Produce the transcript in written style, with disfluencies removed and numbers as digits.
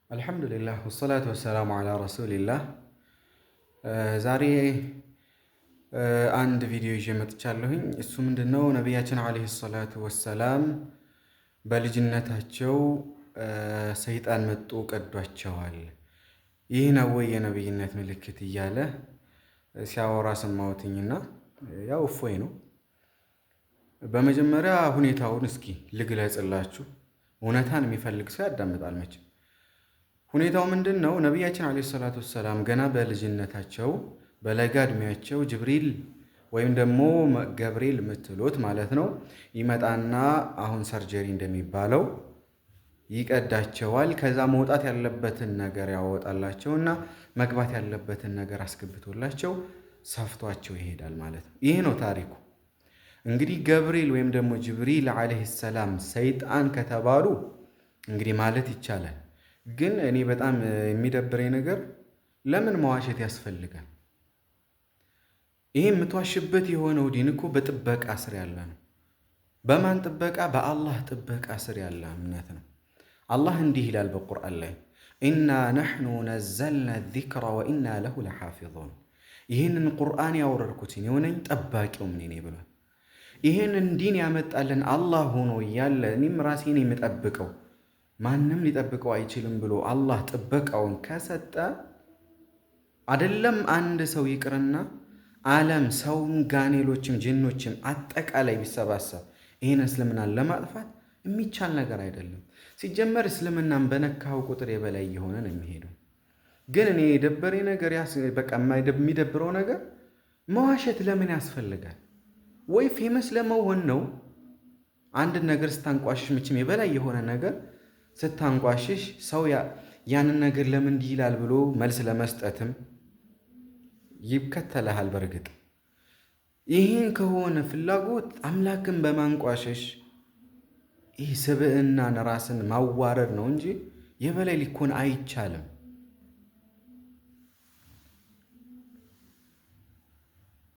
አልሐምዱሊላህ ወሰላቱ ወሰላሙ ዓላ ረሱሊላህ። ዛሬ አንድ ቪዲዮ ይዤ መጥቻለሁኝ። እሱ ምንድነው? ነቢያችን ዓለይሂ ሰላቱ ወሰላም በልጅነታቸው ሰይጣን መጦ ቀዷቸዋል። ይህ ነው ወይ የነቢይነት ምልክት እያለ ሲያወራ ሰማሁትኝና ያው እፎይ ነው። በመጀመሪያ ሁኔታውን እስኪ ልግለጽላችሁ። እውነታን የሚፈልግ ሰው ያዳምጣል መቼም። ሁኔታው ምንድን ነው? ነቢያችን ዓለይሂ ሰላቱ ወሰላም ገና በልጅነታቸው በለጋ ዕድሜያቸው ጅብሪል ወይም ደግሞ ገብርኤል የምትሉት ማለት ነው ይመጣና አሁን ሰርጀሪ እንደሚባለው ይቀዳቸዋል። ከዛ መውጣት ያለበትን ነገር ያወጣላቸውና መግባት ያለበትን ነገር አስገብቶላቸው ሰፍቷቸው ይሄዳል ማለት ነው። ይሄ ነው ታሪኩ። እንግዲህ ገብርኤል ወይም ደግሞ ጅብሪል ዓለይሂ ሰላም ሰይጣን ከተባሉ እንግዲህ ማለት ይቻላል። ግን እኔ በጣም የሚደብረኝ ነገር ለምን መዋሸት ያስፈልጋል? ይሄ የምትዋሽበት የሆነው ዲን እኮ በጥበቃ ስር ያለ ነው። በማን ጥበቃ? በአላህ ጥበቃ ስር ያለ እምነት ነው። አላህ እንዲህ ይላል በቁርአን ላይ ኢና ነሕኑ ነዘልና ዚክረ ወኢና ለሁ ለሓፊዙን። ይህንን ቁርአን ያወረድኩትን የሆነኝ ጠባቂውም እኔ ነኝ ብሏል። ይህንን ዲን ያመጣልን አላህ ሆኖ እያለ እኔም ራሴን የምጠብቀው ማንም ሊጠብቀው አይችልም ብሎ አላህ ጥበቃውን ከሰጠ አይደለም አንድ ሰው ይቅርና ዓለም ሰውም ጋኔሎችም ጅኖችም አጠቃላይ ቢሰባሰብ ይህን እስልምናን ለማጥፋት የሚቻል ነገር አይደለም። ሲጀመር እስልምናን በነካው ቁጥር የበላይ የሆነ ነው የሚሄደው። ግን እኔ የደበረኝ ነገር በቃ የሚደብረው ነገር መዋሸት ለምን ያስፈልጋል? ወይ ፌመስ ለመሆን ነው? አንድ ነገር ስታንቋሽሽ መቼም የበላይ የሆነ ነገር ስታንቋሽሽ ሰው ያንን ነገር ለምን እንዲህ ይላል ብሎ መልስ ለመስጠትም ይከተልሃል። በእርግጥ ይህን ከሆነ ፍላጎት አምላክን በማንቋሸሽ ይህ ስብዕናን ራስን ማዋረድ ነው እንጂ የበላይ ሊኮን አይቻልም።